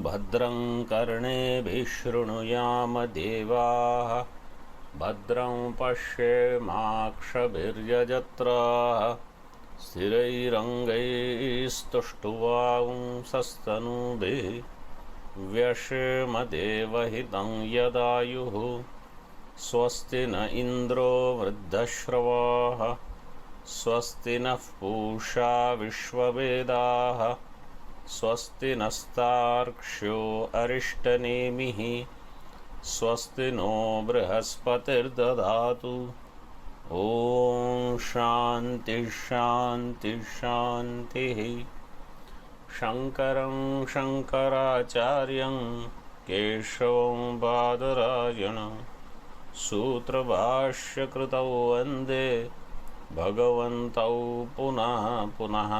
भद्रं कर्णेभिः शृणुयाम देवाः भद्रं पश्येमाक्षभिर्यजत्राः स्थिरैरङ्गैस्तुष्टुवांसस्तनूभिः व्यशेमदेवहितं यदायुः स्वस्ति न इन्द्रो वृद्धश्रवाः स्वस्ति नः पूषा विश्ववेदाः स्वस्ति नस्तार्क्ष्यो अरिष्टनेमिः स्वस्ति नो बृहस्पतिर्दधातु। ॐ शान्ति शान्ति शान्तिः। शङ्करं शङ्कराचार्यं केशवं बादरायणं सूत्रभाष्यकृतौ वन्दे भगवन्तौ पुनः पुनः।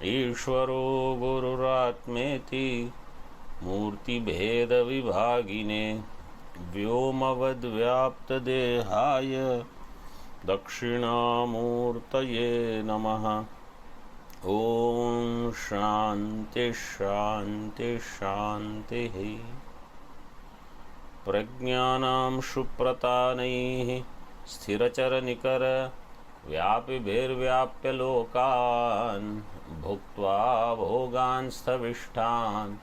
ईश्वरो गुरुरात्मेति मूर्तिभेदविभागिने व्योमवद्व्याप्तदेहाय दक्षिणामूर्तये नमः। ॐ शान्ति शान्ति शान्तिः। प्रज्ञानां सुप्रतानैः स्थिरचरनिकर व्यापिभिर्व्याप्य लोकान् भुक्त्वा भोगान् स्थविष्ठान्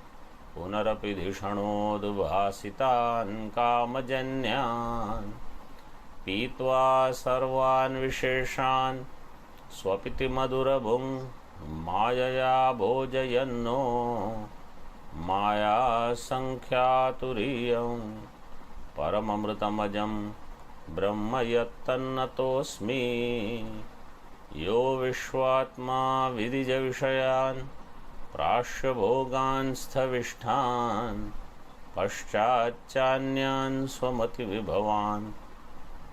पुनरपि धिषणोद्भासितान् कामजन्यान् पीत्वा सर्वान् विशेषान् स्वपिति मधुरभुं मायया भोजयन्नो मायासङ्ख्यातुरीयं परममृतमजं ब्रह्म यत्तन्नतोऽस्मि। यो विश्वात्मा विदिजविषयान् प्राश्यभोगान् स्थविष्ठान् पश्चाच्चान्यान् स्वमतिविभवान्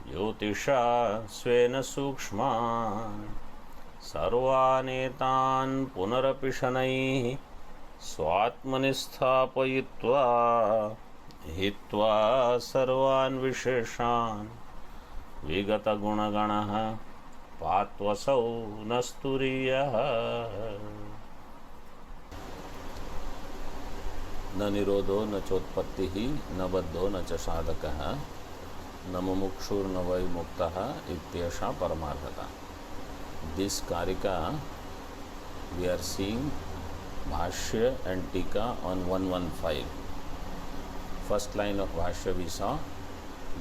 ज्योतिषा स्वेन सूक्ष्मान् सर्वानेतान् पुनरपि शनैः स्वात्मनि स्थापयित्वा हित्वा सर्वान् विशेषान् विगतगुणगणः पात्वसौ न स्तुरीयः। न निरोधो न चोत्पत्तिः न बद्धो न च साधकः न मुमुक्षुर्न वै मुक्तः इत्येषा परमार्थता। दिस कारिका we are seeing Bhashya and Tika on 115. First line of Bhashya we saw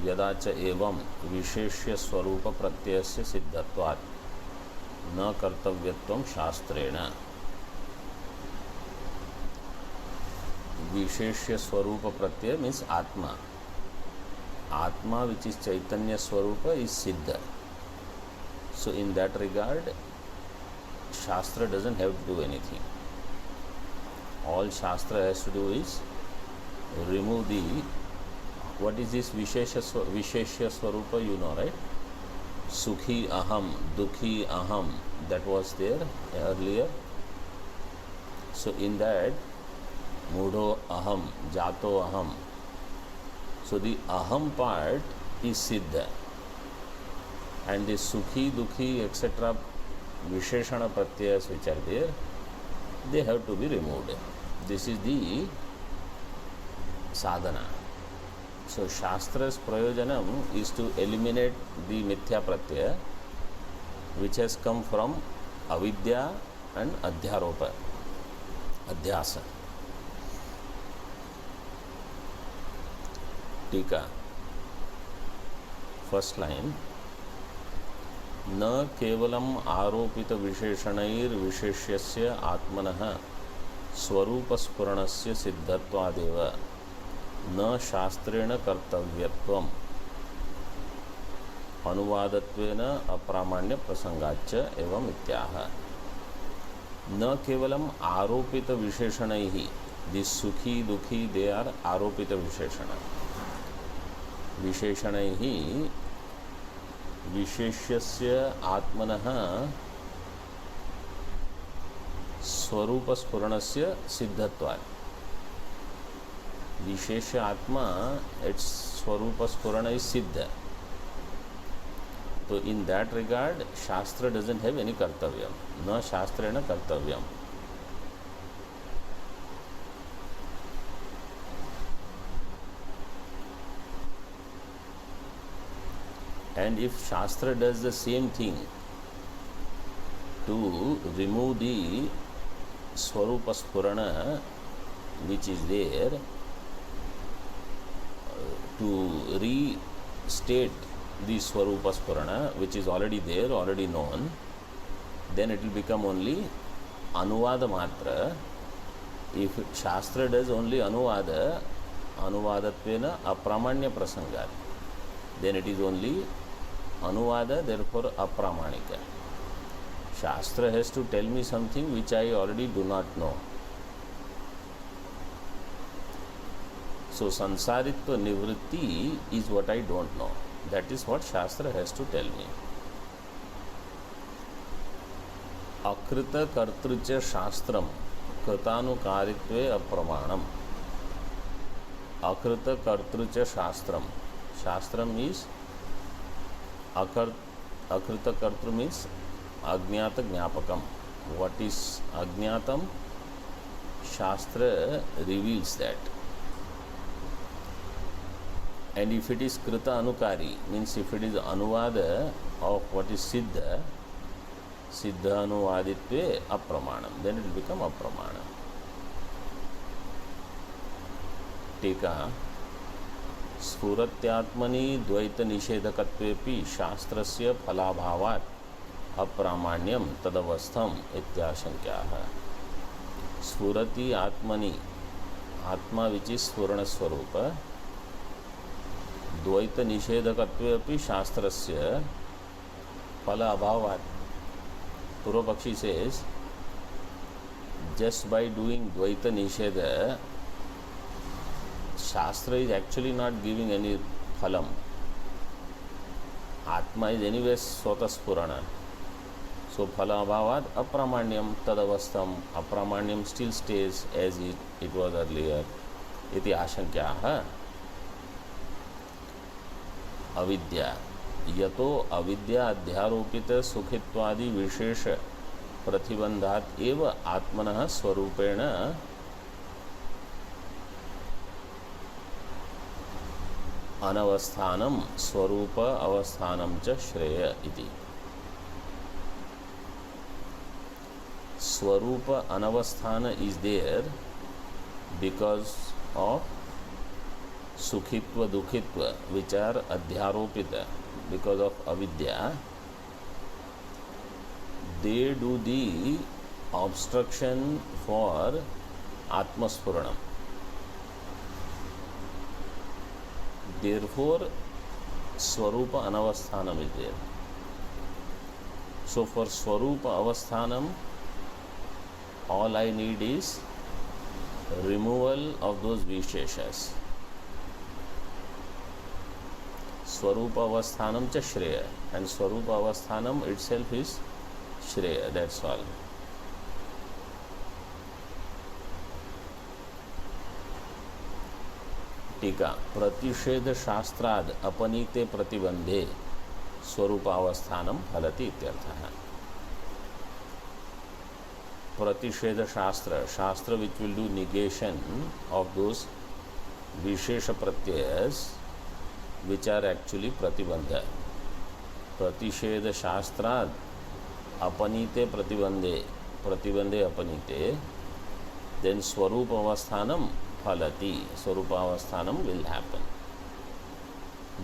यदा च एवं विशेष्य स्वरूप प्रत्ययस्य सिद्धत्वात् न कर्तव्यत्वं शास्त्रेण। विशेष्य स्वरूप प्रत्यय means आत्मा. Atma, which is Chaitanya Swarupa, is Siddha. So in that regard, Shastra doesn't have to do anything. All Shastra has to do is remove the, what is this Visheshya Swarupa, you know, right? Sukhi Aham, Dukhi Aham, that was there earlier. So in that, Mudho Aham, Jato Aham. So the Aham part is Siddha. And the Sukhi, Dukhi, etc. Visheshana Pratyayas which are there, they have to be removed. This is the sadhana. So Shastra's prayojanam is to eliminate the Mithya Pratyaya which has come from Avidya and Adhyaropa, Adhyasa. Tika, first line, न केवलम आरोपित विशेषणैर विशेष्यस्य आत्मनः स्वरूप स्फुरणस्य सिद्धत्वादेव न शास्त्रेण कर्तव्यत्वम् अनुवादत्वेन अप्रामाण्य प्रसंगाच्च एवं इत्याह। न केवलम आरोपित विशेषणैः, this सुखी दुखी दे आर आरोपित विशेषण। विशेषणैः विशेष्यस्य आत्मनः स्वरूप स्फुरणस्य सिद्धत्वात्। विशेष आत्मा, इट्स स्वरूप स्फुरण इज सिद्ध। तो इन दैट रिगार्ड शास्त्र डजंट हैव एनी कर्तव्यम, न शास्त्रेण Kartavyam. And if Shastra does the same thing to remove the Swarupa Spurana which is there, to restate the Swarupa Spurana which is already there, already known, then it will become only Anuvada Matra. If Shastra does only Anuvada, Anuvadattvena Apramanya Prasangat, then it is only Anuvada, therefore Apramanika. Shastra has to tell me something which I already do not know. So Sansaritva Nivritti is what I don't know. That is what Shastra has to tell me. Akrita Kartrucha Shastram Kritanukaritve Apramanam. Akrita Kartrucha Shastram. Shastram is Akrita Kartru means Agnyata Jnapakam. What is Agnatam? Shastra reveals that. And if it is Krita Anukari, means if it is Anuvada of what is Siddha, Siddha Anuvaditve Apramanam, then it will become Apramanam. Tika Sfuratyatmani Dvaita Nishedakatvepi Shastrasya Phalabhavat Apramanyam Tadavastham Ityashankyaha. Sfurati Atmani, Atma which is Sfurana Swarupa, Dvaita Nishedakatvepi Shastrasya Phalabhavat. Purvapakshi says, just by doing Dvaita Nisheda, Shastra is actually not giving any phalam. Atma is anyway Swata Spurana. So Phalabhavat Apramanyam Tadavastham. Apramanyam still stays as it was earlier. Iti Ashankyaha. Avidya. Yato avidya adhyaropita sukhitwadi vishesha pratibandhat eva atmanah swarupena anavasthanam swarupa avasthanam cha shreya iti. Swarupa anavasthana is there because of sukhitva dukhitva which are adhyaropita. Because of avidya, they do the obstruction for atmasphuranam. Therefore, Swarupa Anavasthanam is there. So for Swarupa Avasthanam, all I need is removal of those Visheshas. Swarupa Avasthanam cha Shreya, and Swarupa Avasthanam itself is Shreya, that's all. Tika Pratisheda Shastrad Apanite Pratibandhe Swarupa Avasthanam Phalati ityartha. Pratisheda Shastra, Shastra which will do negation of those Vishesha Pratyayas which are actually pratibandha. Pratisheda Shastrad Apanite Pratibandhe, Pratibandhe Apanite, then Swarupa Avasthanam Phalati, Swarupa Avasthanam will happen.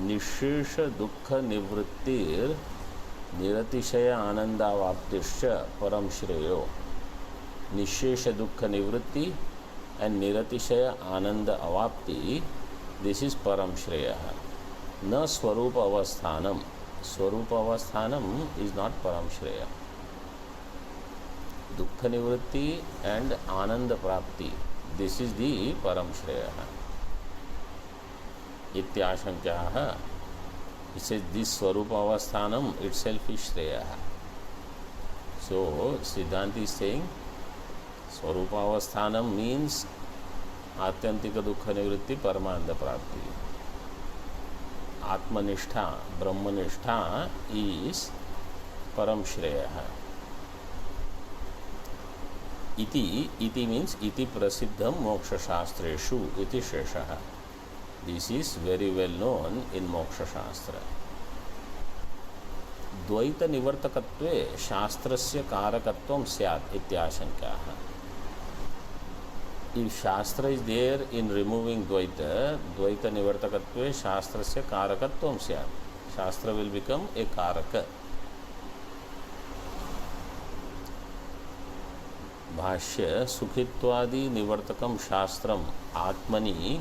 Nishesha Dukkha Nivrittir Niratishaya Anandavaptischa Param Shreyo. Nishesha Dukkha Nivritti and Niratishaya Ananda Avapti, this is Param Shreya. Na Swarupa Avasthanam. Swarupa Avasthanam is not Param Shreya. Dukkha Nivritti and Ananda Prapti, this is the Param Shreya. Ityashankyaha. It says this Swarupa Avasthanam itself is Shreya. So Siddhanti is saying Swarupa Avasthanam means Atyantika Dukkha Nivritti Paramananda Prapti. Atmanistha, Brahmanistha is Param Shreya. Iti means iti prasiddham moksha shastreshu iti sheshaha. This is very well known in moksha shastra. द्वैत निवर्तकत्वे शास्त्रस्य कारकत्वं स्यात् इत्याशंकाः. If Shastra is there in removing Dvaita Nivartakatve Shastrasya Karakatvam Syat. Shastra will become a Karaka. Bhashya Sukhitvadi Nivartakam Shastram Atmani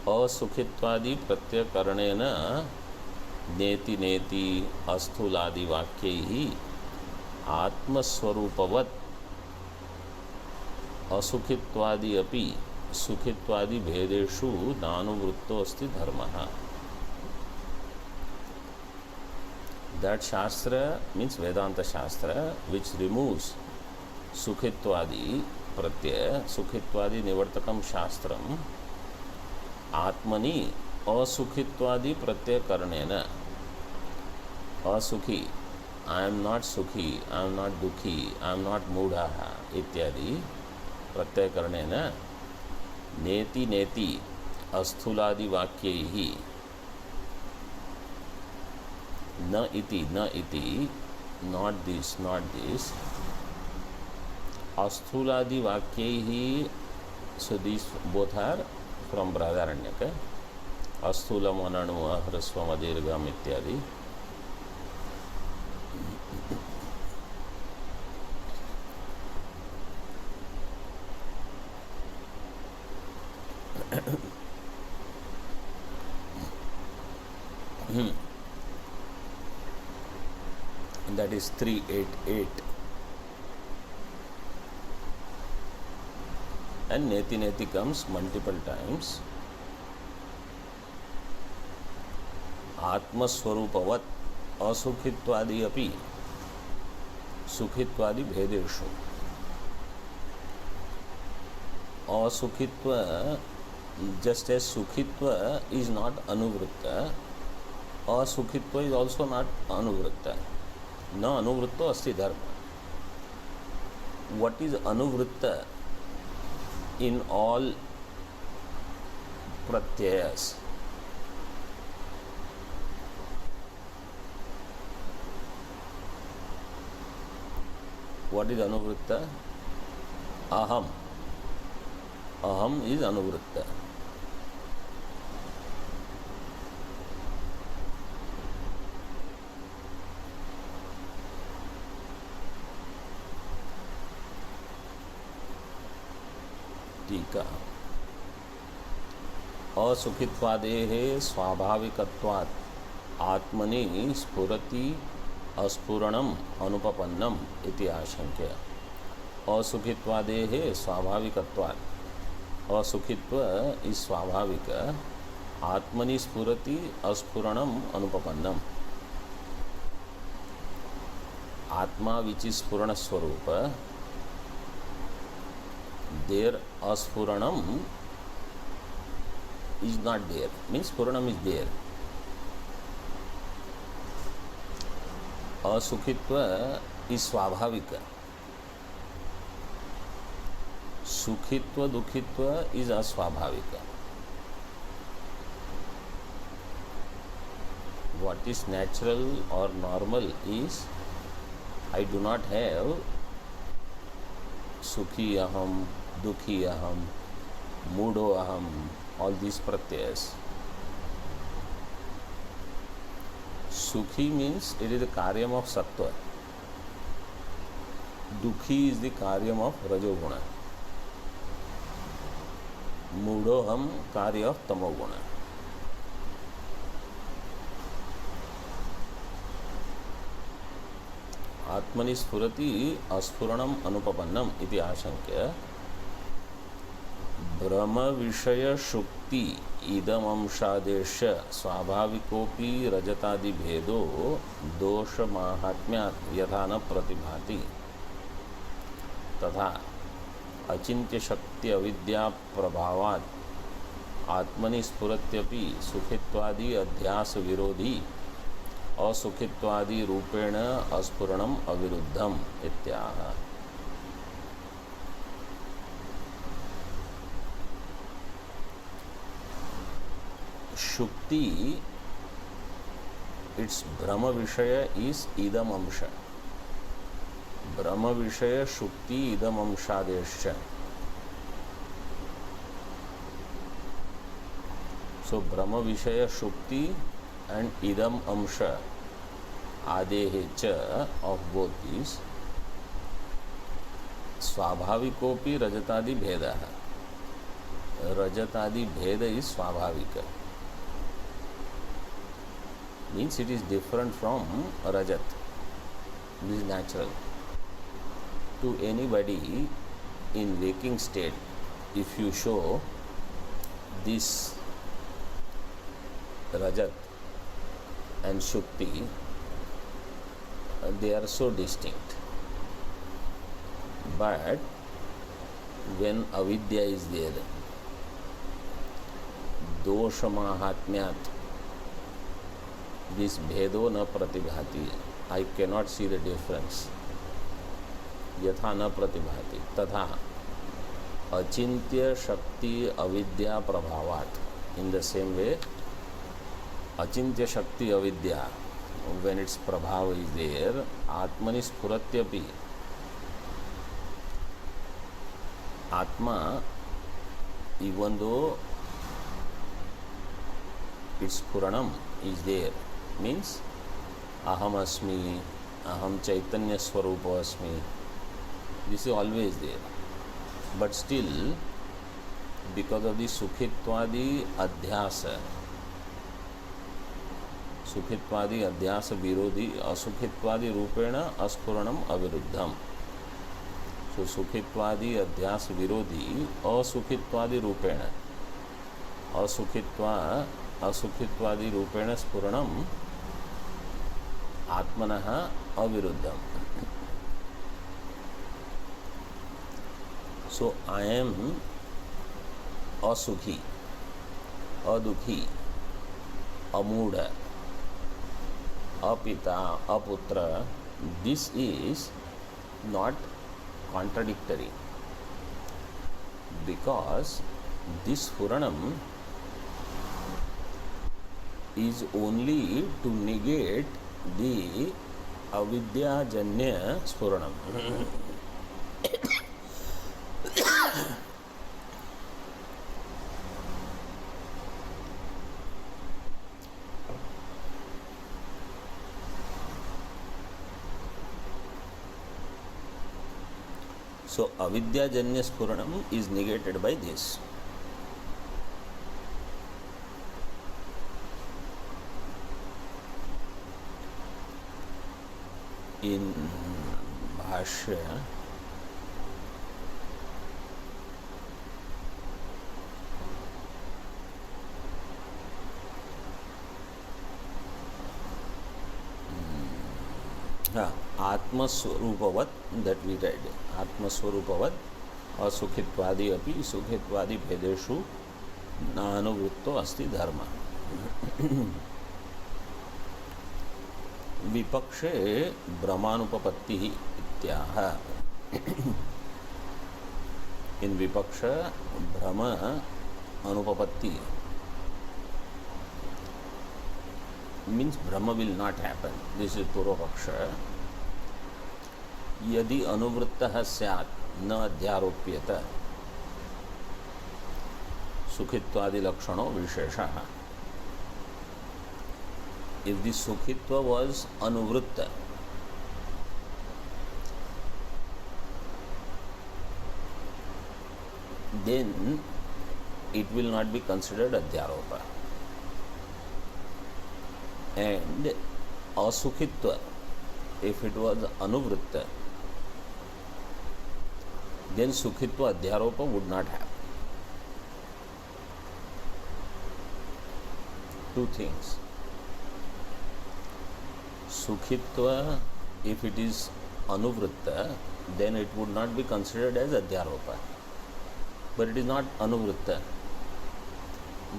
Asukhitvadi Pratyakaranena Neti Neti Asthuladi Vakyehi Atmaswarupavat असुखित्वादि अपि सुखित्वादि भेदेषु नानुवृत्तो अस्ति धर्मः. That shastra means Vedanta shastra which removes सुखित्वादि प्रत्यय सुखित्वादि निवर्तकम शास्त्रम आत्मनि असुखित्वादि प्रत्यय करणेन असुखी I am not sukhi, I am not dukhi, I am not मूढ़ः इत्यादि प्रत्यय करने न नेति नेति अस्थूलादि वाक्यैहि न इति not this अस्थूलादि वाक्यैहि. So these both are from Brahadaranyaka. अस्थूलम अनणु ह्रस्वम दीर्घम इत्यादि. That is 388. And neti neti comes multiple times. Atmaswarupavat asukhitvadi api sukhitwadi bhedeshu. Asukhitva, just as sukhitva is not anuvritta, asukhitva is also not anuvritta. Na anuvritto asti dharma. What is anuvritta in all pratyayas? What is anuvritta? Aham. Aham is anuvritta. टीका. असुखित्वादेः स्वाभाविकत्वात् आत्मनि स्फुरति अस्फुरणम अनुपपन्नम इति आशंक्य. असुखित्वादेः स्वाभाविकत्वात् असुखित्व is स्वाभाविक आत्मनि स्फुरति अस्फुरणम अनुपपन्नम. आत्मा which is स्फुरण स्वरूप, there asfuranam is not there, means spuranam is there. Asukhitva is swabhavika, sukhitva dukhitva is aswabhavika. What is natural or normal is I do not have sukhi aham, dukhi aham, moodo aham, all these pratyas. Sukhi means it is the karyam of sattva. Dukhi is the karyam of rajoguna. Moodoham karya of tamoguna. आत्मनि स्फुरति अस्फुरणम अनुपपन्नम इति आशंक्य. ब्रह्म विषय शुक्ति इदमंशादेश स्वाभाविकोपि रजतादि भेदो दोष माहात्म्यात् यथा न प्रतिभाति तथा अचिन्त्य शक्ति अविद्या प्रभावात् आत्मनि स्फुरत्यपि सुखित्वादि अध्यास विरोधी असुखित्वादि रूपेण अस्फुरणम अविरुद्धम इत्याह. शुक्ति its Brahma Vishaya is Idam Amsha. Brahma Vishaya Shukti Idam Amshadesha. So Brahma Vishaya Shukti and Idam Amsha Adehecha of both these Swabhavikopi Rajatadi Bheda. Rajatadi Bheda is Swabhavika. Means it is different from Rajat. This is natural. To anybody in waking state, if you show this Rajat and Shukti, they are so distinct. But when avidya is there, dosha mahatmyat, this bhedo na pratibhati, I cannot see the difference. Yatha na pratibhati, tatha achintya shakti avidya prabhavat. In the same way, achintya shakti avidya, when its prabhava is there, atmani spuratyapi, atma, even though its puranam is there, means aham asmi, aham chaitanya swarupa asmi, this is always there. But still, because of the sukhitvadi adhyasa, सुखित्वादि अध्यास विरोधी असुखित्वादि रूपेण अस्फुरणम अविरुद्धम. सो सुखित्वादि अध्यास विरोधी असुखित्वादि रूपेण असुखित्वादि रूपेण स्फुरणम आत्मनः अविरुद्धम. सो आई एम असुखी, अदुखी, अमूढ़, apita, aputra, this is not contradictory, because this Puranam is only to negate the avidyajanya Spuranam. So avidyajanya Spuranam is negated by this. In Bhashya, Atmaswarupavat, that we read, Atmaswarupavat asukhitvadi api sukhitvadi bhedeshu nanuvritto asti dharma. विपक्षे ब्रह्मानुपपत्ति इत्याह. इन विपक्ष ब्रह्म अनुपपत्ति means Brahma will not happen. This is Purvapaksha. यदि अनुवृत्तः स्यात् न अध्यारोप्येत सुखित्वादि लक्षणों विशेषः. If the Sukhitva was Anuvritta, then it will not be considered Adhyaropa. And Asukhitva, if it was Anuvritta, then Sukhitva Adhyaropa would not happen. Two things. Sukhitva, if it is Anuvritta, then it would not be considered as Adhyaropa. But it is not Anuvritta.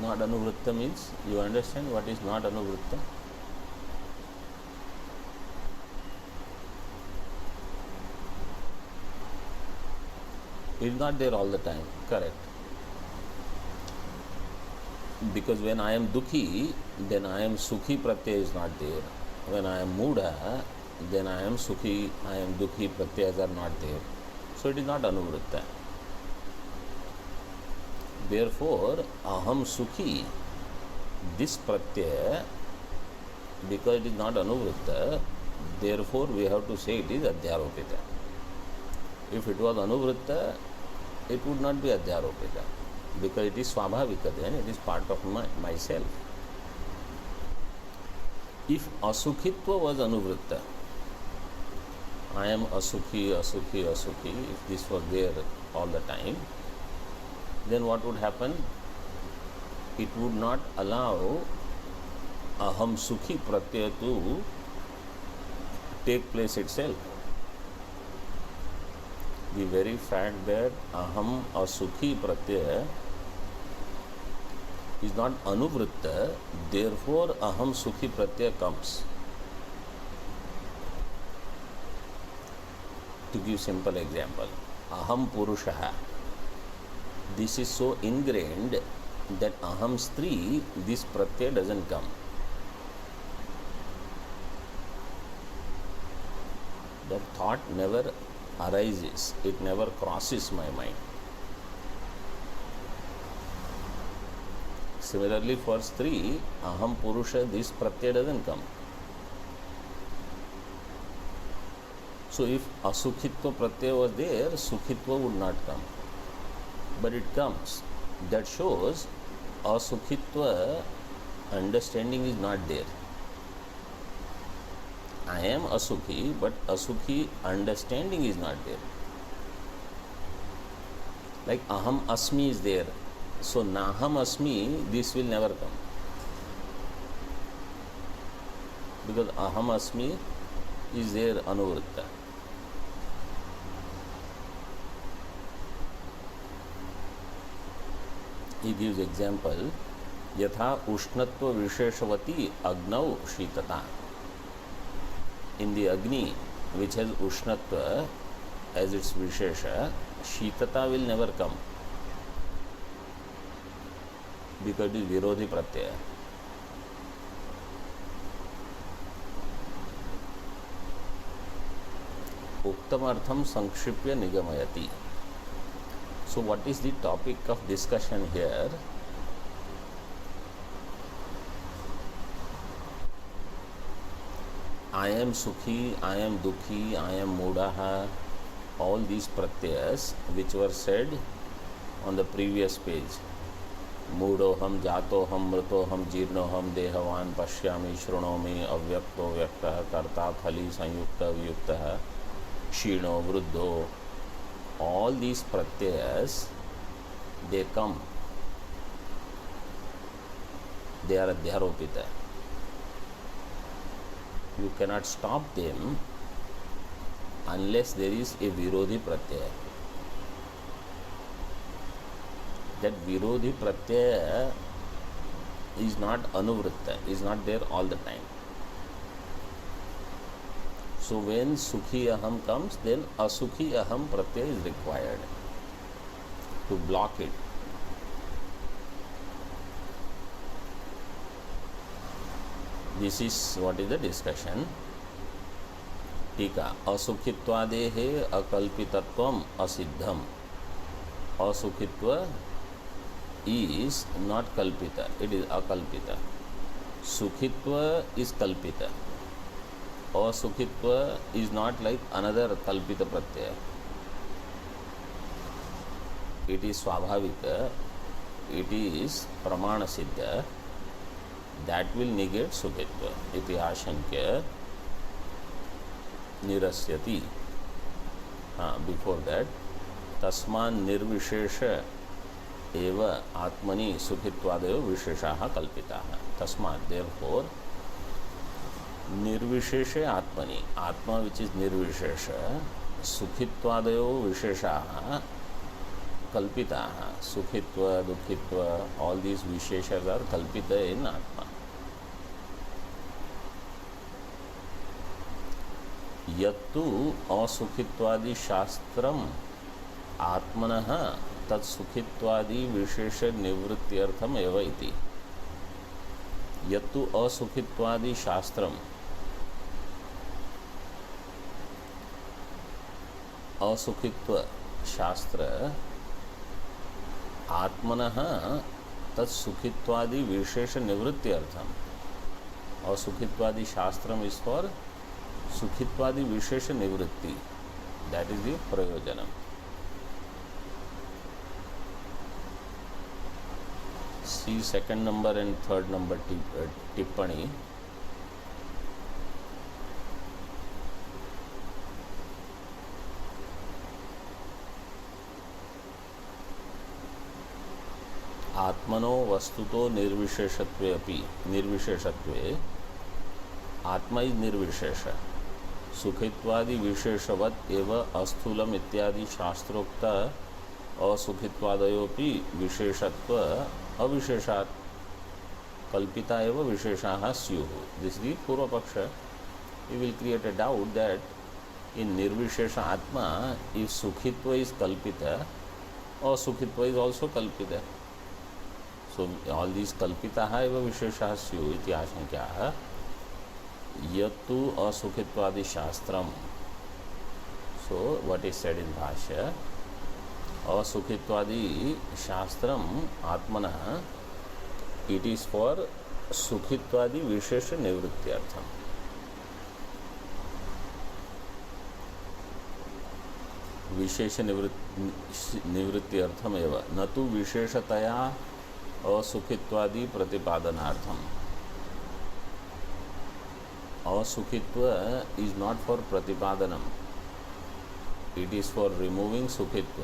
Not Anuvritta means, you understand what is not Anuvritta? It is not there all the time, correct. Because when I am dukhi, then I am sukhi pratyaya is not there. When I am mudha, then I am sukhi, I am dukhi pratyayas are not there. So it is not anuvritta. Therefore, aham sukhi, this pratyaya, because it is not anuvritta, therefore we have to say it is adhyaropita. If it was anuvritta, it would not be adhyaropita, because it is swabhavika, then it is part of myself. If asukhitva was anuvritta, I am asukhi, asukhi, asukhi, if this was there all the time, then what would happen? It would not allow aham sukhi pratyaya to take place itself. The very fact that aham asukhi pratyaya is not anuvritta, therefore aham sukhi pratyaya comes. To give simple example, aham purushaha, this is so ingrained that aham stri, this pratyaya doesn't come. That thought never arises, it never crosses my mind. Similarly for stri, aham purusha, this pratyaya doesn't come. So if asukhitva pratyaya was there, sukhitva would not come. But it comes. That shows asukhitva understanding is not there. I am asukhi, but asukhi understanding is not there. Like aham asmi is there. So naham asmi, this will never come. Because aham asmi is there anuvritta. He gives example, yatha ushnatva visheshavati agnau shitata. In the Agni, which has Ushnatva as its Vishesha, Shitata will never come, because it is Virodhi Pratyaya. Uktamartham Sankshipya Nigamayati. So what is the topic of discussion here? I am sukhi, I am dukhi, I am mudaha, all these pratyas which were said on the previous page. Mudoham, jatoham, mritoham, jirnoham, dehavan, pashyami, shrunomi, avyakto, vyaktaha, karta, phali, sanyukta, vyuktaha, shino, vruddho. All these pratyas, they come. They are adhyaropita. You cannot stop them unless there is a Virodhi Pratyaya. That Virodhi Pratyaya is not anuvritta, is not there all the time. So when Sukhi Aham comes, then Asukhi Aham Pratyaya is required to block it. This is what is the discussion. Tika asukitvadehe akalpitatvam asiddham. Asukhitva is not kalpita, it is akalpita. Sukhitva is kalpita. Asukhitva is not like another kalpita pratyaya. It is swabhavika, it is pramana siddha. That will negate sukhitva. Iti ashankya nirasyati. Before that, tasman nirvishesha eva atmani sukhitvadev visheshaha kalpitaha. Tasman, therefore, nirvishesha atmani, atma which is nirvishesha, sukhitvadev visheshaha kalpitaha. Sukhitva, dukhitva, all these visheshas are kalpita in atma. Yattu asukhitvadi shastram atmanah tat sukhitvadi vishesha nivrityartham eva iti. यत्तु असुखित्वादि शास्त्रम, असुखित्व शास्त्र आत्मनः तत्सुखित्वादि विशेष निवृत्ति अर्थम. असुखित्वादि शास्त्रम is for सुखित्वादि विशेष निवृत्ति. That is the प्रयोजनम. See second number and third number टिप्पणी. आत्मनो वस्तुतो निर्विशेषत्वे अपि निर्विशेषत्वे आत्मा इज निर्विशेष. सुखित्वादि विशेषवत् एव अस्थूलम इत्यादि शास्त्रोक्त असुखित्वादयोपि विशेषत्व अविशेषात् कल्पिता एव विशेषाः स्युः. दिस इज पूर्व पक्ष. You will create a doubt that in निर्विशेष आत्मा इफ सुखित्व इज कल्पित, असुखित्व इज ऑल्सो कल्पित. So all these kalpitaः एव विशेषाः स्युः इति आशंक्याः. यत्तु असुखित्वादि शास्त्रम. So what is said in भाष्य, असुखित्वादि शास्त्रम आत्मनः, it is for सुखित्वादि विशेष निवृत्त्यर्थम. विशेष निवृत्ति अर्थमेव, न तो विशेषतया असुखित्वादि प्रतिपादनार्थम. असुखित्व इज नॉट फॉर प्रतिपादनम, इट इज फॉर रिमूविंग सुखित्व.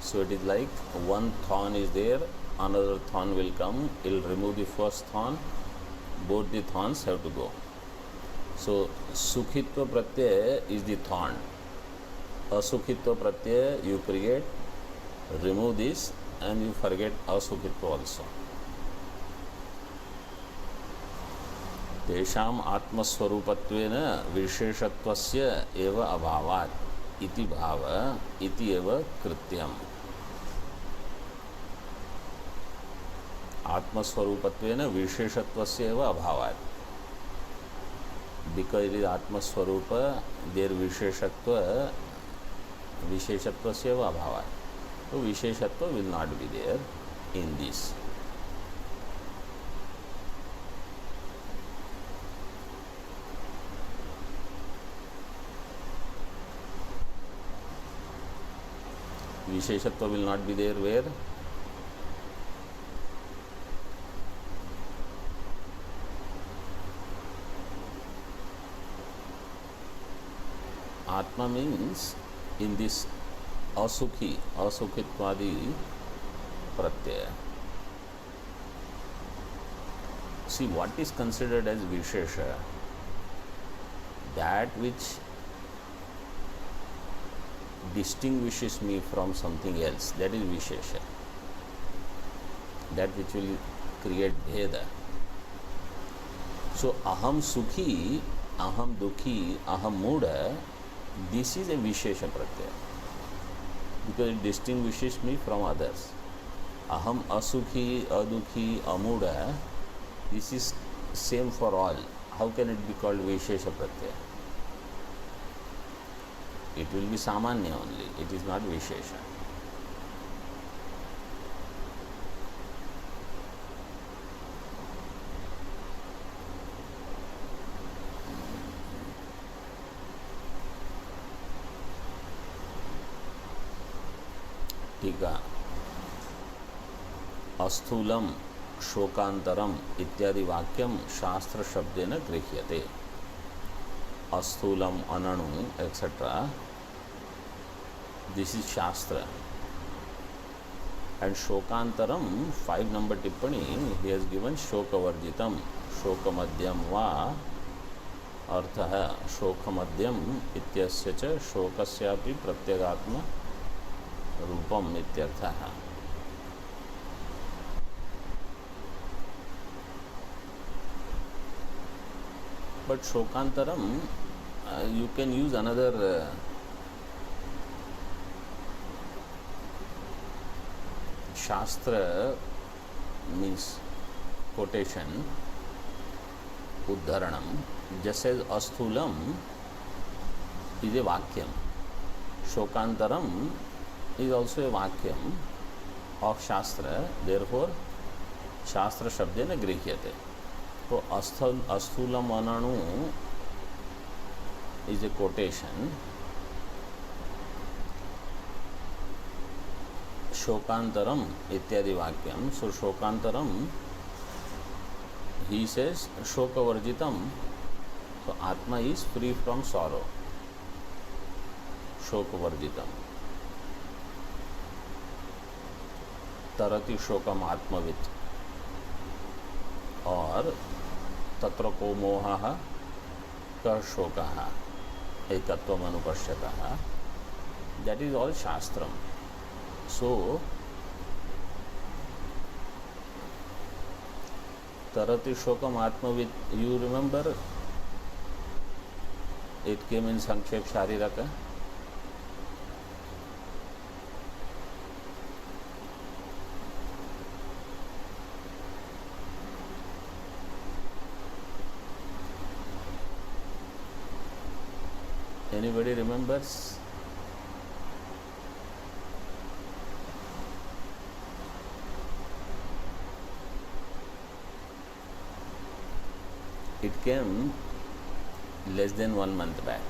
So it is like one thorn is there, another thorn will come, it will remove the first thorn, both the thorns have to go. So sukhitva pratyaya is the thorn, asukitva pratyaya you create, remove this and you forget asukitva also. तेषाम आत्मस्वरूपत्वेन विशेषत्वस्य एव अभावात् इति भाव इति एव कृत्यम. आत्मस्वरूपत्वेन विशेषत्वस्य एव अभावात्. because it is आत्मस्वरूप, their विशेषत्वस्य एव अभावात्. So विशेषत्व will not be there in this. विशेषत्व will not be there where? Atma means in this asukhi, asukhitvadi pratyaya. See, what is considered as vishesha? That which distinguishes me from something else, that is vishesha. That which will create bheda. So aham sukhi, aham dukhi, aham muda, this is a vishesha pratyaya, because it distinguishes me from others. Aham asukhi, adukhi, amuda, this is same for all. How can it be called vishesha pratyaya? It will be samanya only, it is not vishesha. टीका. अस्थूलम शोकांतरम इत्यादि वाक्यम शास्त्र शब्देन गृह्यते. अस्थूलम, अनणु, etc. This is shastra. And shokantaram, 5 number tippani, he has given shokavarjitam, shokamadhyam va अर्थः शोकमध्यम इत्यस्य च शोकस्यापि प्रत्यगात्म रूपम इत्यर्थः. But shokantaram, you can use another shastra, means quotation, uddharanam, just as asthulam is a vakyam, shokantaram is also a vakyam of Shastra, therefore Shastra shabdena grihyate. So asthulam ananu is a quotation, shokantaram ityadi vakyam. So shokantaram, he says shokavarjitam. So Atma is free from sorrow, shokavarjitam. तरति शोकम आत्मवित्, और तत्र को मोहः क शोकः एकत्वम अनुपश्यतः. That is all Shastram. So तरति शोकम आत्मवित्, you remember it came in Sankshep Shariraka. Anybody remembers? It came less than 1 month back,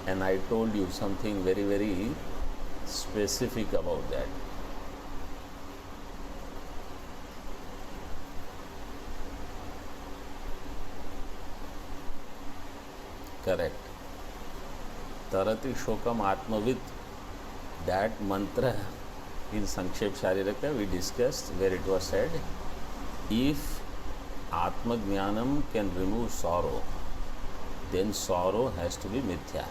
and I told you something very, very specific about that. Correct. Tarati Shokam Atmavit, that mantra in Sankshep Shariraka we discussed, where it was said, if Atma Jnanam can remove sorrow, then sorrow has to be mithya.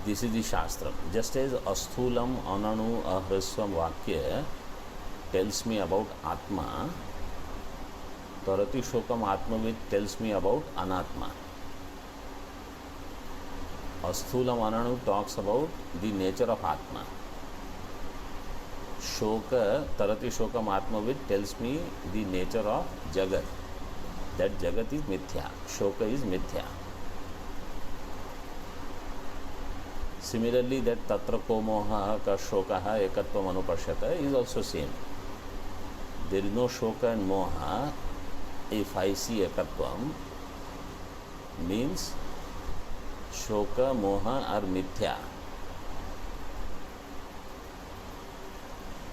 This is the Shastram. Just as Asthulam Ananu Ahriswam Vakya tells me about Atma, Tarati Shokam Atmavit tells me about Anatma. Asthulam Ananu talks about the nature of Atma. Shoka, Tarati Shokam Atmavit tells me the nature of Jagat. That Jagat is Mithya. Shoka is Mithya. Similarly, that Tatra ko moha ka shokaha ekatvam anupashyata is also same. There is no shoka and moha. If I see ekatvam, means shoka, moha are mithya.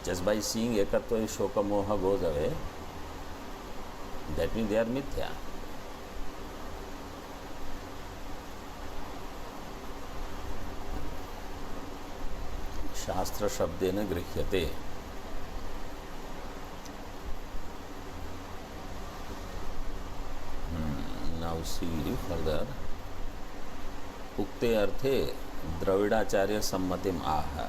Just by seeing ekatva, shoka, moha goes away. That means they are mithya. Shastra shabdena grihyate. Now see further. Ukte arthe Dravidacharya sammatim aha.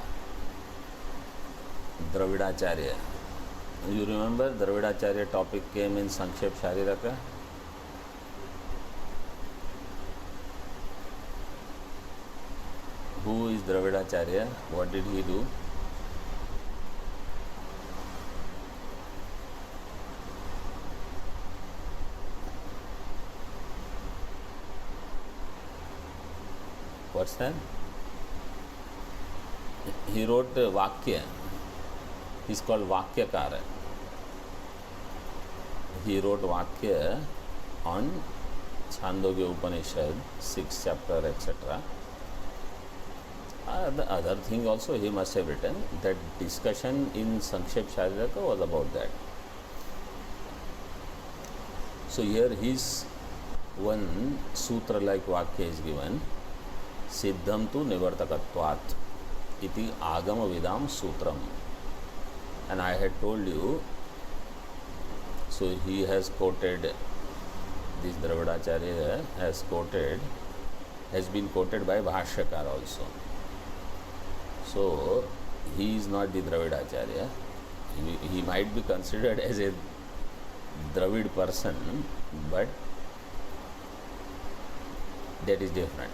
Dravidacharya. You remember Dravidacharya topic came in Sankshep Shariraka? Who is Dravidacharya? What did he do? What's that? He wrote Vakya. He's called Vakyakara. He wrote Vakya on Chandogya Upanishad, 6th chapter, etc. The other thing also he must have written, that discussion in Sankshep Shariraka was about that. So here his one sutra like Vakya is given, Siddham tu Nivartakatvat iti Agama Vidam Sutram. And I had told you, so he has quoted, this Dravidacharya has been quoted by Bhashyakar also. So he is not the Dravidacharya. He might be considered as a Dravid person, but that is different.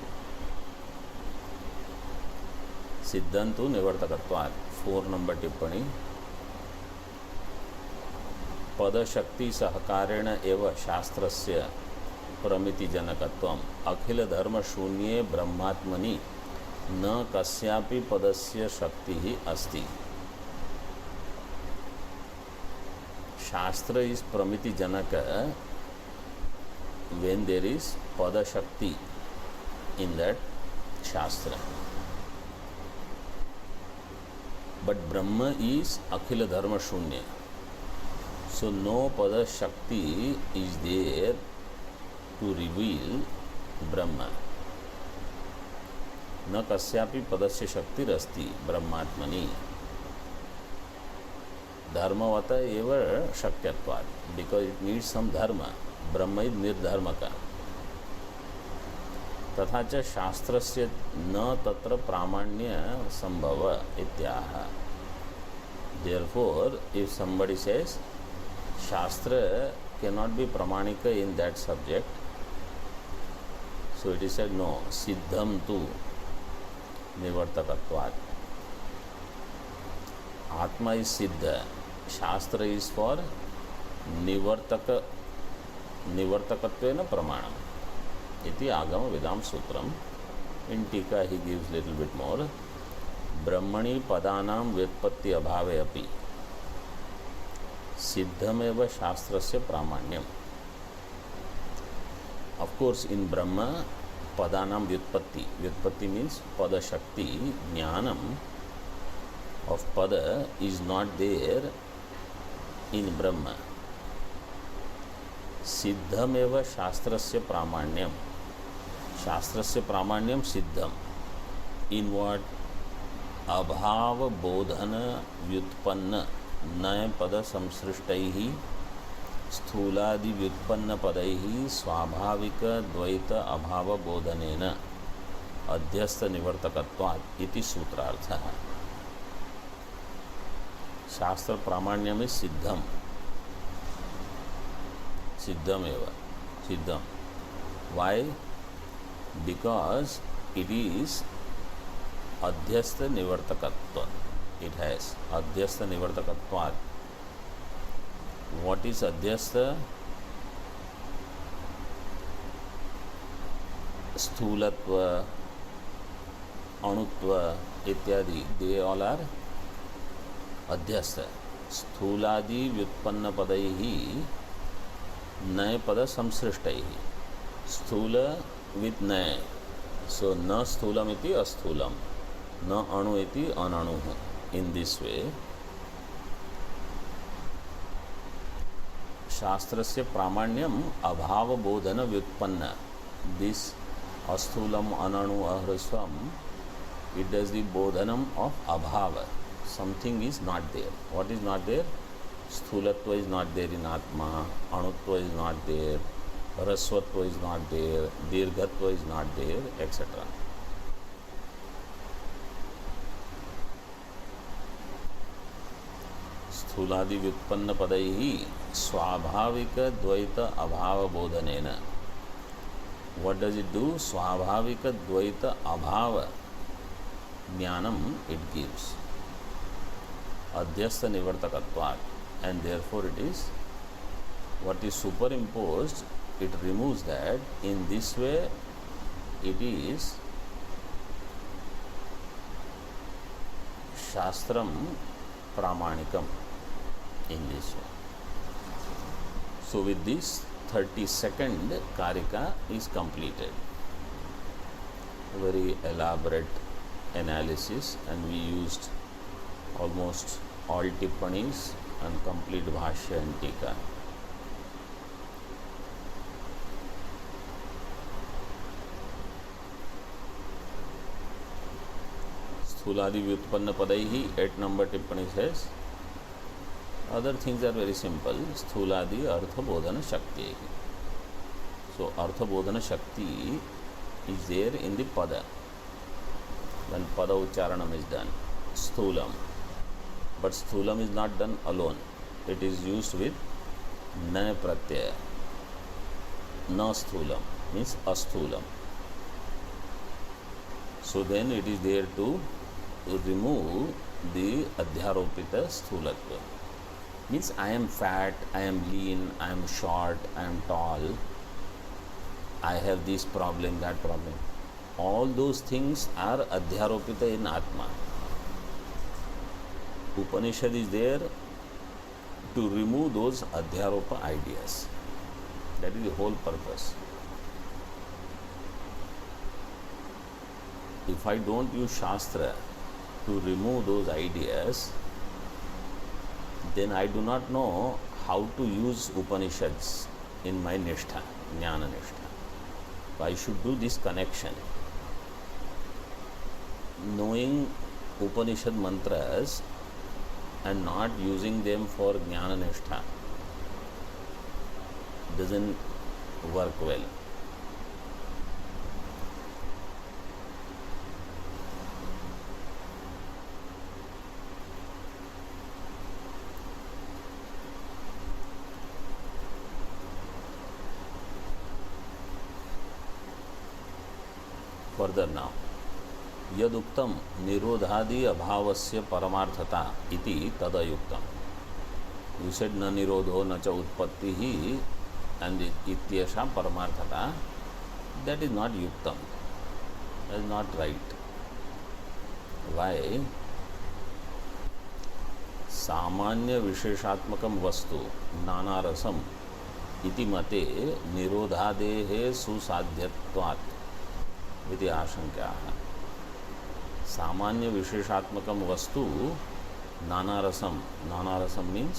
सिद्धंतु निवर्तकत्वात्। 4 number टिप्पणी, पदशक्ति सहकारेण एव शास्त्रस्य प्रमितिजनकत्वम्। अखिल धर्म शून्ये ब्रह्मात्मनि न कस्यापि पदस्य शक्तिः अस्ति। शास्त्र is प्रमितिजनक when there is pada shakti in that shastra, but Brahma is akhila dharma shunya, so no pada shakti is there to reveal Brahma. न कस्यापि पदस्य शक्तिरस्ति ब्रह्मात्मनि। धर्मवत एव शक्यत्वात्, बिकॉज इट नीड्स सम धर्म। ब्रह्म इज निर्धर्मक। तथा च शास्त्रस्य न तत्र प्रामाण्य संभव इत्याह। देयरफॉर इफ somebody says शास्त्र cannot be pramanika in that subject, so it is said no, siddham tu nivartakatvat. Atma is siddha, shastra is for nivartakatvena pramanam iti agama vedam sutram. In tika he gives little bit more. Brahmani padanam vyutpatti abhave api siddhameva shastrasya pramanyam. Of course, in Brahma, padanam vyutpatti means pada shakti, jnanam of pada is not there in Brahma. Siddhameva shastrasya pramanyam. Shastrasya pramanyam siddham. In what? Abhava bodhana vyutpanna नय पद संसृष्टैः स्थूलादि व्युत्पन्न पदैः स्वाभाविक द्वैत अभाव बोधनेन अध्यस्त निवर्तकत्वात् इति सूत्रार्थः। शास्त्र प्रामाण्यम is सिद्धम, सिद्धमेव, सिद्धम। व्हाई? बिकॉज इट इज अध्यस्त निवर्तकत्व. It has adhyastha nivartakatvat. What is adhyastha? Sthulatva, anutva ityadi, they all are adhyastha. Sthuladi vyutpanna padaihi नय पद संसृष्टैहि. स्थूल with नय, so न स्थूलम इति अस्थूलम, न अणु इति अनणुः. In this way, शास्त्रस्य प्रामाण्यम अभाव बोधन व्युत्पन्न. This asthulam ananu ahrasvam, it does the bodhanam of abhava. Something is not there. What is not there? Sthulatva is not there in Atma, anutva is not there, rasvatva is not there, dirghatva is not there, etc. स्थूलादि व्युत्पन्न पदैः स्वाभाविक द्वैत अभाव बोधनेन. What does it do? स्वाभाविक द्वैत अभाव ज्ञानम it gives. अध्यस्त निवर्तकत्वात्, and therefore it is what is superimposed, it removes that. In this way it is shastram pramanikam. In this way. So with this 32nd karika is completed. A very elaborate analysis, and we used almost all tippanis and complete bhashya and tika. स्थूलादि व्युत्पन्न पदैहि 8 number tippani says, other things are very simple. Sthuladi artha bodhana shakti. So artha bodhana shakti is there in the pada. When pada ucharanam is done, sthulam. But sthulam is not done alone. It is used with na pratyaya. Na sthulam means asthulam. So then it is there to remove the adhyaropita sthulatva. Means I am fat, I am lean, I am short, I am tall, I have this problem, that problem. All those things are adhyaropita in Atma. Upanishad is there to remove those adhyaropa ideas. That is the whole purpose. If I don't use Shastra to remove those ideas, then I do not know how to use Upanishads in my Nishtha, Jnana Nishtha. So I should do this connection. Knowing Upanishad mantras and not using them for Jnana Nishtha doesn't work well. Further now, यदुक्तम निरोधादि अभावस्य परमार्थता इति तदयुक्तम. You said न निरोधो न च उत्पत्ति ही and इत्येषा परमार्थता. That is not yuktam. That is not right. Why? सामान्य विशेषात्मकम वस्तु नानारसम इति मते निरोधादेः सुसाध्यत्वात् इति आशंका. सामान्य विशेषात्मकम वस्तु नानारसम. नानारसम means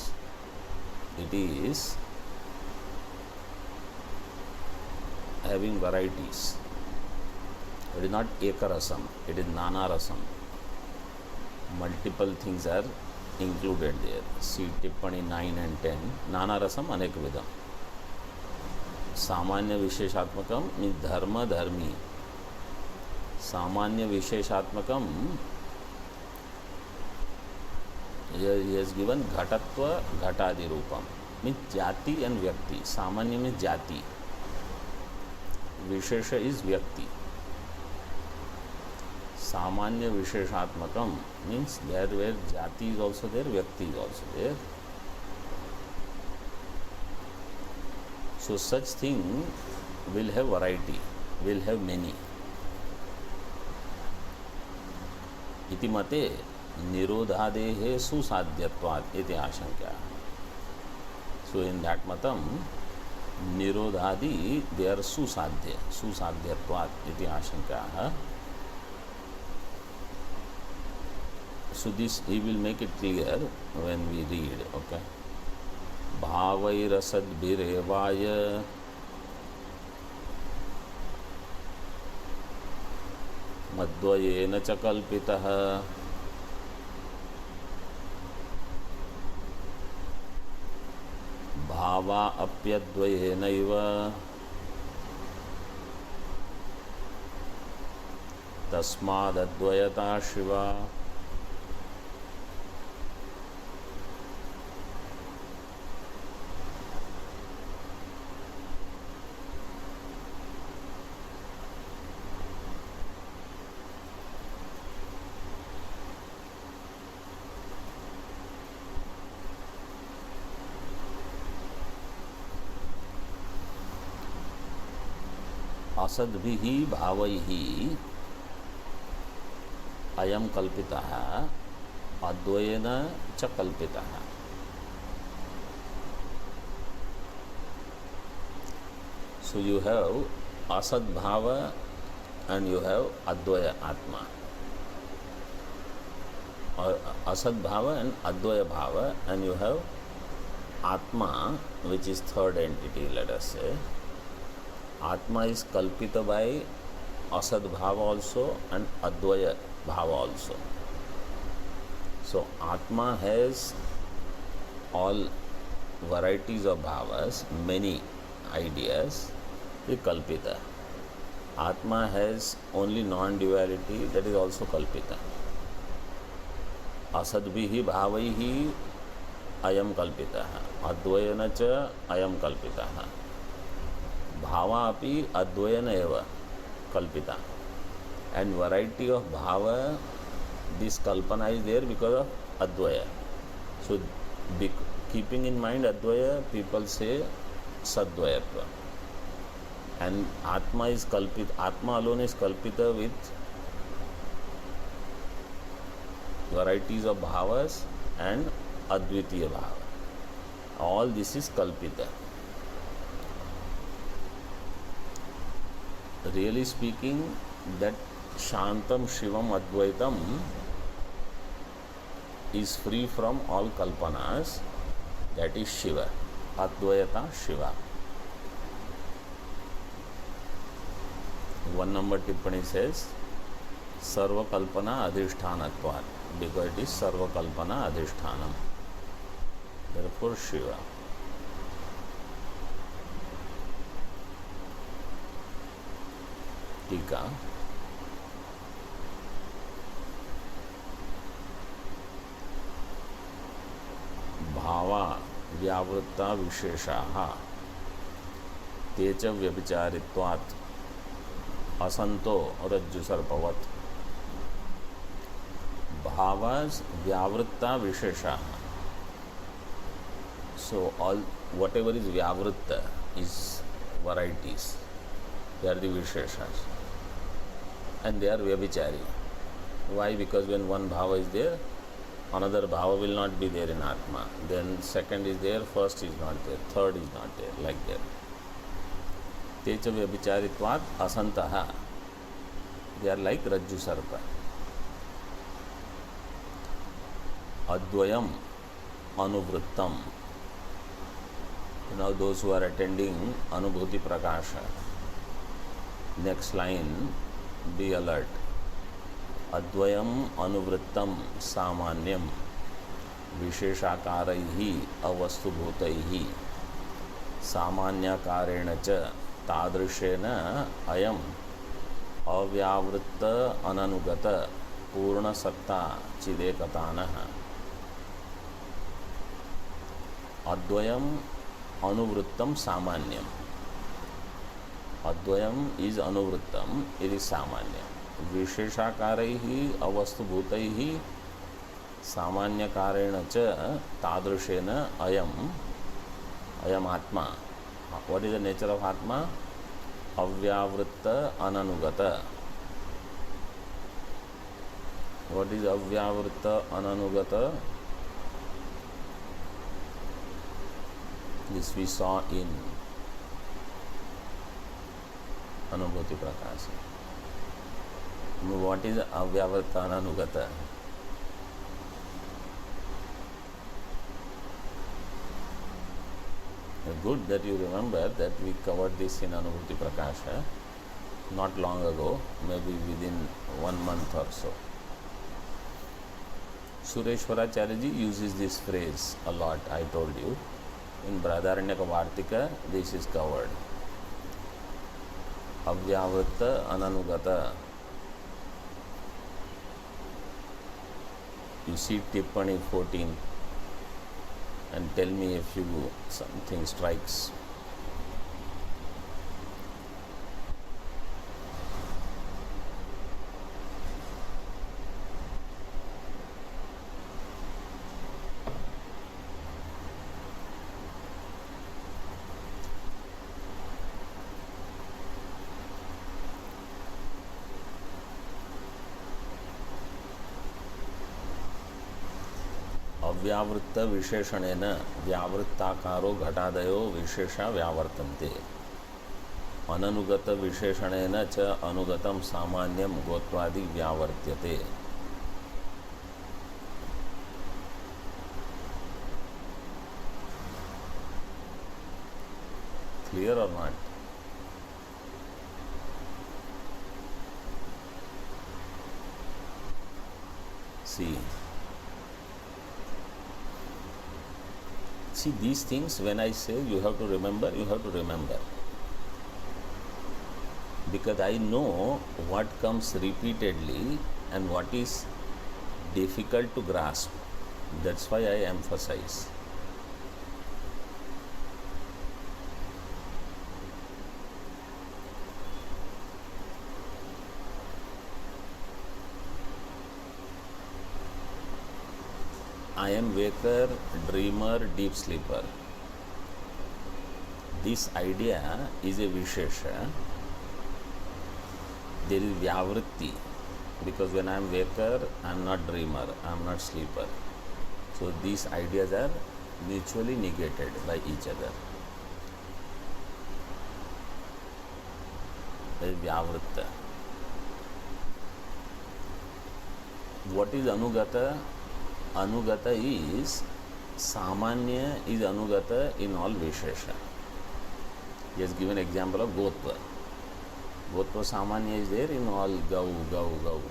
it is having varieties. It is not ekarasam, it is nanarasam. Multiple things are included there. See Tippani 9 and 10. Nanarasam anek vidam. सामान्य विशेषात्मकम means धर्म धर्मी. सामान्य विशेषात्मकम he has given घटत्व घटादि रूपम means जाति and व्यक्ति. सामान्य means जाति, विशेष is व्यक्ति. सामान्य विशेषात्मकम means there where jati is also there, vyakti is also there. So such thing will have variety, will have many. इति मते निरोधादेः सुसाध्यत्वात् इति आशंका. So in that matam निरोधादि they are सुसाध्य, सुसाध्यत्वात् इति आशंका. So this he will make it clear when we read. Okay. भावैरसद्भिरेवाय मद्वयेन च कल्पितः भावा अप्यद्वयेनैव तस्मादद्वयता शिवा. असद्भिः भावैः अयं कल्पितः अद्वयेन च कल्पितः. So you have asad bhava and you have advaya atma, or asad bhava and advaya bhava, and you have atma which is third entity. Let us say Atma is kalpita by asad bhava also and advaya bhava also. So Atma has all varieties of bhavas, many ideas, is kalpita. Atma has only non-duality, that is also kalpita. Asadbhihi bhavaihi ayam kalpitah, advayana cha ayam kalpitah. Bhava api advayana eva kalpita. And variety of bhava this kalpana is there because of Advaya. So keeping in mind Advaya, people say Sadvayatva. And Atma is Kalpita. Atma alone is Kalpita with varieties of bhavas and Advitiya bhava. All this is Kalpita. Really speaking, that Shantam Shivam Advaitam is free from all kalpanas. That is Shiva. Advaita Shiva. 1 number Tippani says Sarva Kalpana Adhishtanatvat, because it is Sarva Kalpana Adhishtanam. Therefore Shiva. Tika. भावा व्यावृत्ता विशेषाः ते च व्यभिचारित्वात् असंतो रज्जुसर्पवत्. Bhavas vyavritta vishesha. So all whatever is vyavritta is varieties. They are the visheshas. And they are vyabhichari. Why? Because when one bhava is there, another bhava will not be there in Atma. Then second is there, first is not there, third is not there, like that. Techa vyabhicharitvat asantaha. They are like Rajju Sarpa. Advayam Anuvrittam. Now those who are attending Anubhuti Prakasha. Next line, be alert. Advayam Anuvrittam Samanyam Visheshakaraihi Avastubhutaihi Samanyakarena cha Tadrishena Ayam Avyavritta Ananugata Purna Satta Chidekatanaha. Advayam Anuvrittam Samanyam. Advayam is Anuvrittam, it is Samanyam. Visheshakaraihi avastubhutaihi samanyakarena cha tadrushena ayam Atma. What is the nature of Atma? Avyavritta ananugata. What is avyavritta ananugata? This we saw in Anubhuti Prakasha. What is avyavritta ananugata? Good that you remember that we covered this in Anubhuti Prakasha not long ago, maybe within 1 month or so. Sureshwaracharya ji uses this phrase a lot, I told you. In Brahadaranyaka Vartika, this is covered. Avyavritta ananugata. You see Tippani 14 and tell me if something strikes. अव्यावृत्त विशेषणेन व्यावृत्ताकारो घटादयो विशेषा व्यावर्तन्ते. अननुगत विशेषणेन च अनुगतं सामान्यं गोत्वादि व्यावर्त्यते. Clear or not? See these things, when I say you have to remember, because I know what comes repeatedly and what is difficult to grasp. That's why I emphasize. I am waker, dreamer, deep sleeper. This idea is a Vishesha. There is Vyavritti, because when I am waker, I am not dreamer, I am not sleeper. So these ideas are mutually negated by each other. There is Vyavritta. What is Anugata? Anugata is Samanya is Anugata in all Vishesha. He has given example of Gotva. Gotva Samanya is there in all Gau, Gau, Gau.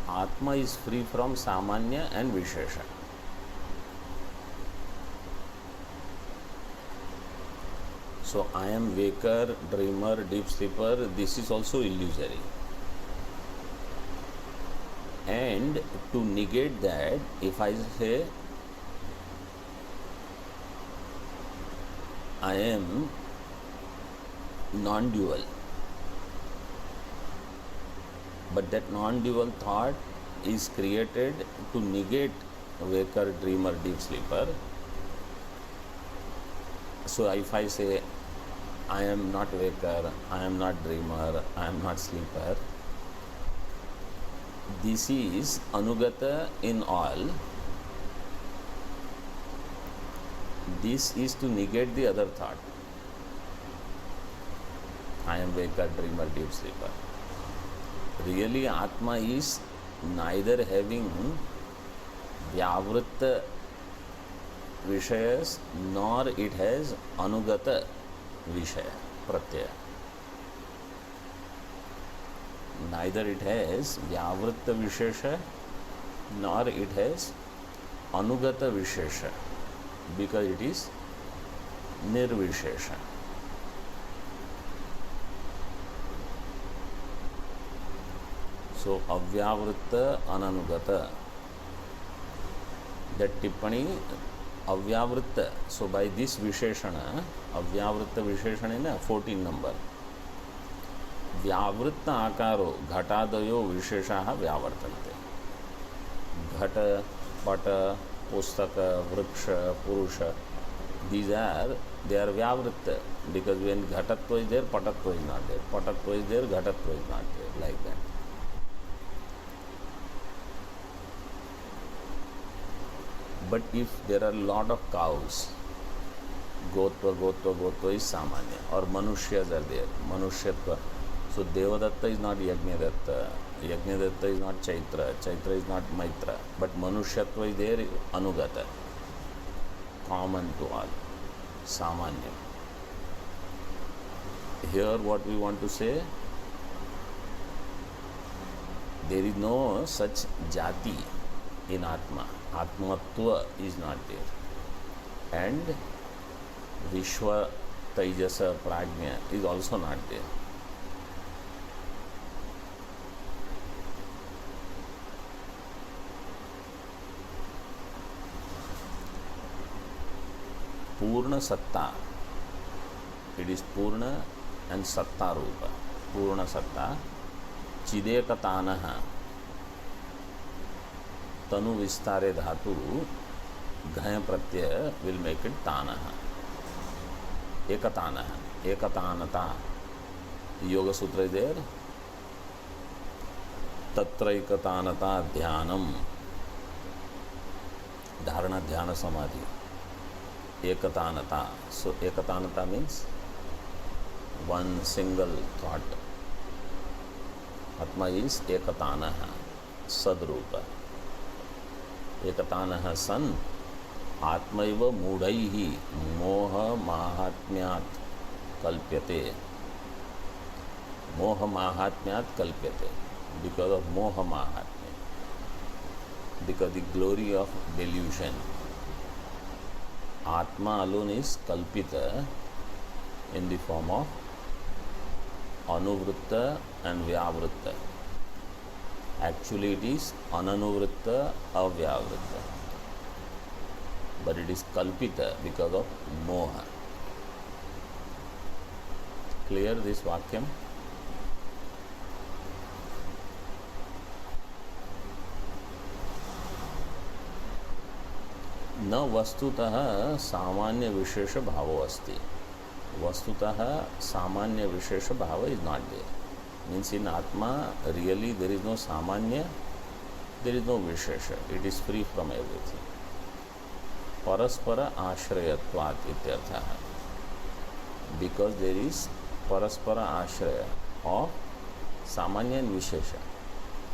Atma is free from Samanya and Vishesha. So I am waker, dreamer, deep sleeper. This is also illusory. And to negate that, if I say I am non-dual, but that non-dual thought is created to negate waker, dreamer, deep sleeper. So if I say I am not waker, I am not dreamer, I am not sleeper, this is Anugata in all. This is to negate the other thought. I am waker, dreamer, deep sleeper. Really, Atma is neither having Vyavritta Vishayas nor it has Anugata Vishaya, Pratyaya. Neither it has Vyavritta Vishesha nor it has Anugata Vishesha, because it is Nirvishesha. So Avyavritta Ananugata, that Tippani Avyavritta. So by this Visheshana, Avyavritta Visheshana is 14 number. Vyavritta Akaro Ghatadayo Visheshaha Vyavartante. Ghata, Pata, Pustaka, Vriksha, Purusha, they are Vyavritta, because when Ghatatva is there, Patatva is not there. Patatva is there, Ghatatva is not there, like that. But if there are a lot of cows, Gotva is Samanya, or Manushyas are there, Manushyatva. So Devadatta is not Yajnadatta, Yajnadatta is not Chaitra, Chaitra is not Maitra, but Manushyatva is there, Anugata, common to all, Samanya. Here what we want to say, there is no such jati in Atma. Atmatva is not there. And Vishwa, Taijasa, Prajna is also not there. Purna Satta. It is Purna and Satta Rupa. Purna Satta. Chidekatanaha. Tanu Vistare Dhatu. Ghaya Pratyaya will make it Tanaha. Ekatanaha. Ekatanata. Yoga Sutra is there. Tatra Ekatanata Dhyanam. Dharana Dhyana Samadhi. Ekatanata. So Ekatanata means one single thought. Atma is Ekatanaha, Sadrupa. Ekatanaha san Atmaiva Mudaihi Moha Mahatmyat Kalpyate. Moha Mahatmyat Kalpyate. Because of Moha Mahatmya. Because the glory of delusion. Atma alone is Kalpita in the form of Anuvritta and Vyavritta. Actually it is Ananuvritta or Vyavritta. But it is Kalpita because of Moha. Clear this Vakyam? न वस्तुतः सामान्य विशेष भावो अस्ति. वस्तुतः सामान्य विशेष भाव is not there. Means in atma really there is no samanya, there is no vishesh. It is free from everything. परस्पर आश्रयत्वात् इत्यर्थः. बिकॉज देर इज परस्पर आश्रय ऑफ सामान्य and विशेष.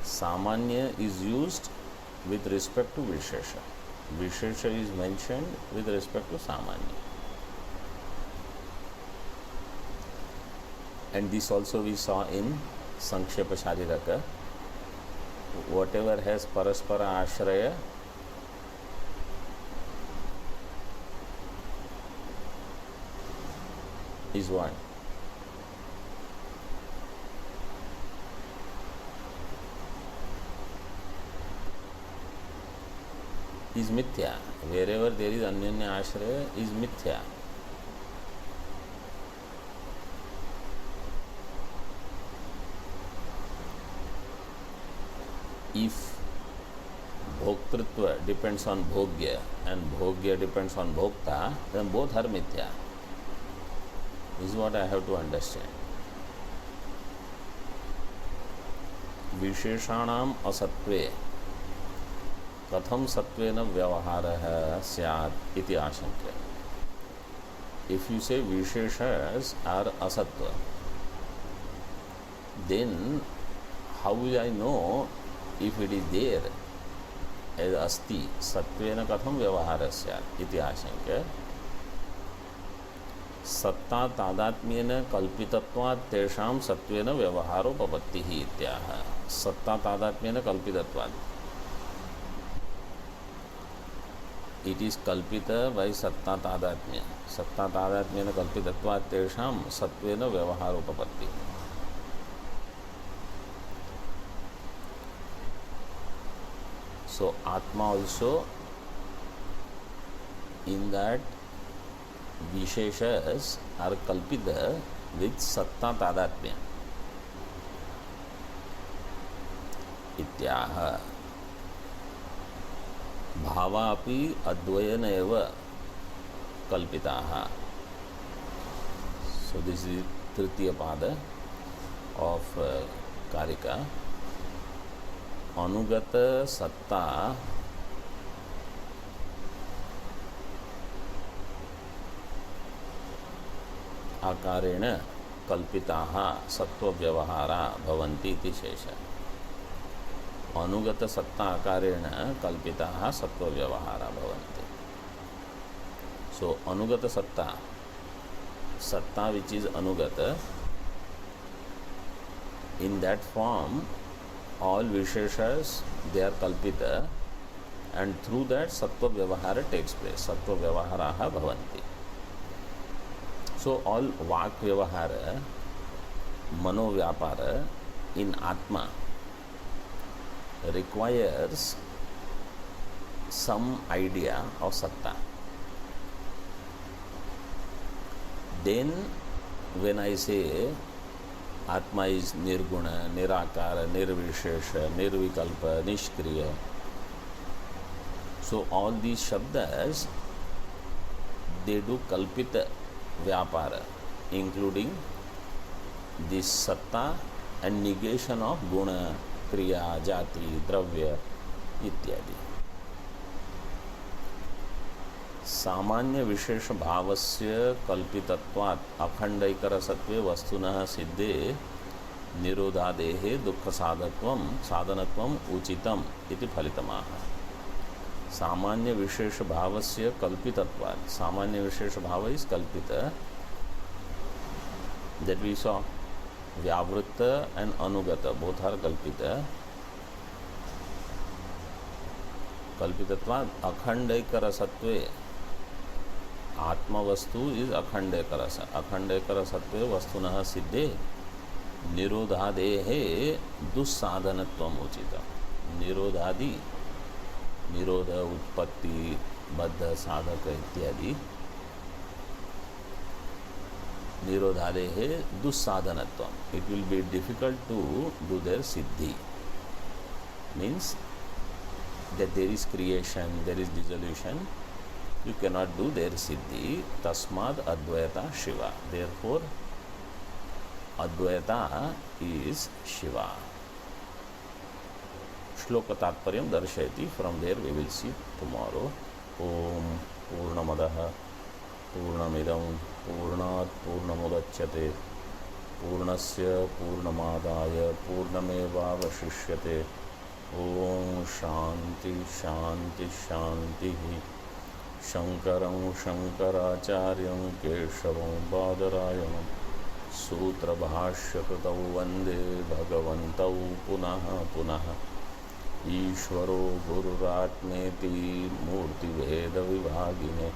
सामान्य is used with respect to Vishesha. Vishesha is mentioned with respect to Samanya. And this also we saw in Sankshepa Shariraka. Whatever has Paraspara Ashraya is what? Is mithya. Wherever there is anyanya ashraya is mithya. If bhoktritva depends on bhogya and bhogya depends on bhokta, then both are mithya. This is what I have to understand. Visheshanam asatve कथम सत्वेन व्यवहारः स्यात् इति आशंक्य. If you say visheshas are asatva, then how will I know if it is there as asti? Satvena katham vyavahara syat iti आशंक्य. सत्ता तादात्म्येन कल्पितत्वात् तेषां सत्वेन व्यवहारोपपत्तिः इत्याह. सत्ता तादात्म्येन कल्पितत्वात्. It is kalpita by satta tadatmya. Satta tadatmya kalpitatvat tesham satvena vyavaharupapatti. So Atma also in that visheshas are kalpita with satta tadatmya. Ityaha. भावा अपि अद्वयन एव कल्पिताः. So this is तृतीय पाद of कारिका. अनुगत सत्ता आकारेण कल्पिताः सत्व व्यवहारा भवन्ति इति शेषः. अनुगत सत्ता आकारेण कल्पिताः सत्व व्यवहारा भवन्ति. सो अनुगत सत्ता, सत्ता which is anugata, in that form all visheshas they are kalpita and through that sattva vyavahara takes place. Sattva vyavaharaha bhavanti. So all vak vyavahara, mano vyapara in atma requires some idea of satta. Then when I say Atma is nirguna, nirakara, nirvishesha, nirvikalpa, nishkriya, so all these shabdas they do kalpita vyapara, including this satta and negation of guna, क्रिया, जाति, द्रव्य इत्यादि. सामान्य विशेष भावस्य कल्पितत्वात् अखंडैकरसत्वे वस्तुनः सिद्धे निरोधादेः दुःख साधनत्वम् उचितम् इति फलितमाह. सामान्य विशेष भावस्य कल्पितत्वात्. सामान्य विशेष भाव इज कल्पित. That we saw. व्यावृत्त एंड अनुगत बोथ आर कल्पित. कल्पितत्वात् अखंडैकरसत्वे आत्मवस्तु इज अखंडैकरस. अखंडैकरसत्वे वस्तुनः सिद्धे निरोधादेः दुस्साधनत्वम् उचितम्. निरोधादि, निरोध, उत्पत्ति, बद्ध, साधक इत्यादि निरोधादेः दुस्साधनत्वम्. It will be difficult to do their siddhi. Means that there is creation, there is dissolution, You cannot do their siddhi. Tasmad Advaita Shiva. Therefore, Advaita is Shiva. Shloka Tatparyam Darshayati. From there we will see tomorrow. Om Purnamadaha Purnamidam Purnat Purnamudachyate Purnasya Purnamadaya Purnamevavashishyate. Om Shanti Shanti Shanti. Shankaram Shankaracharyam Keshavam Badarayam Sutra Bhashyakritau Vande Bhagavantau Punaha Punaha Ishvaro Gururatmeti Murti Veda Vivagine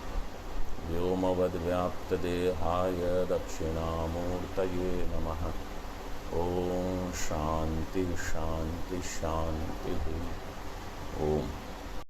Vyomavad Vyapta Dehaya Dakshinamurtaye Namaha. Om Shanti Shanti Shanti.